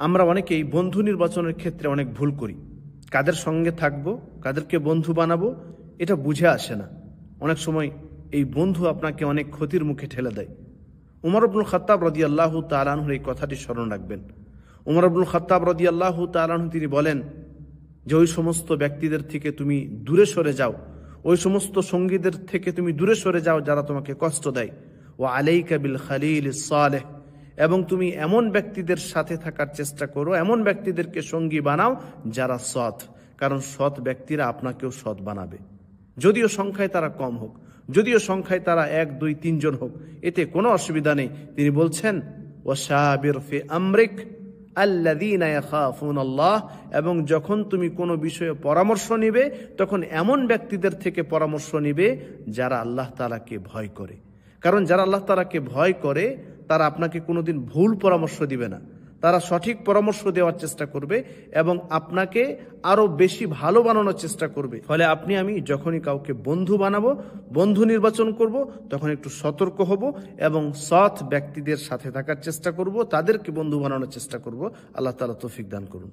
আমরা অনেকেই বন্ধু নির্বাচনের ক্ষেত্রে অনেক ভুল করি। কাদের সঙ্গে থাকবো, কাদেরকে বন্ধু বানাবো, এটা বুঝে আসে না। অনেক সময় এই বন্ধু আপনাকে অনেক ক্ষতির মুখে ঠেলে দেয়। উমর ইবনুল খাত্তাব রাদিয়াল্লাহু তাআলা আনহুর এই কথাটি স্মরণ রাখবেন। উমর ইবনুল খাত্তাব রাদিয়াল্লাহু তাআলা আনহু তিনি বলেন যে ওই সমস্ত ব্যক্তিদের থেকে তুমি দূরে সরে যাও, ওই সমস্ত সঙ্গীদের থেকে তুমি দূরে সরে যাও যারা তোমাকে কষ্ট দেয়। ওয়া আলাইকা বিল খালিলিস সালেহ, এবং তুমি এমন ব্যক্তিদের সাথে থাকার চেষ্টা করো, এমন ব্যক্তিদেরকে সঙ্গী বানাও যারা সৎ, কারণ সৎ ব্যক্তিরা আপনাকেও সৎ বানাবে। যদিও সংখ্যায় তারা কম হোক, যদিও সংখ্যায় তারা 1, 2, 3 জন হোক, এতে কোনো অসুবিধা নেই। তিনি বলছেন ওয়াশাবির ফি আমরিক আল্লাযীনা ইয়াখাফুনাল্লাহ, এবং যখন তুমি কোনো বিষয়ে পরামর্শ নিবে তখন এমন ব্যক্তিদের থেকে পরামর্শ নিবে যারা আল্লাহ তাআলাকে ভয় করে। কারণ যারা আল্লাহ তাআলাকে ভয় করে তারা আপনাকে কোনোদিন ভুল পরামর্শ দিবে না, তারা সঠিক পরামর্শ দেওয়ার চেষ্টা করবে এবং আপনাকে আরো বেশি ভালো বানানোর চেষ্টা করবে। ফলে আপনি আমি যখনই কাউকে বন্ধু বানাবো, বন্ধু নির্বাচন করব, তখন একটু সতর্ক হব এবং সৎ ব্যক্তিদের সাথে থাকার চেষ্টা করব, তাদেরকে বন্ধু বানানোর চেষ্টা করব। আল্লাহ তাআলা তৌফিক দান করুন।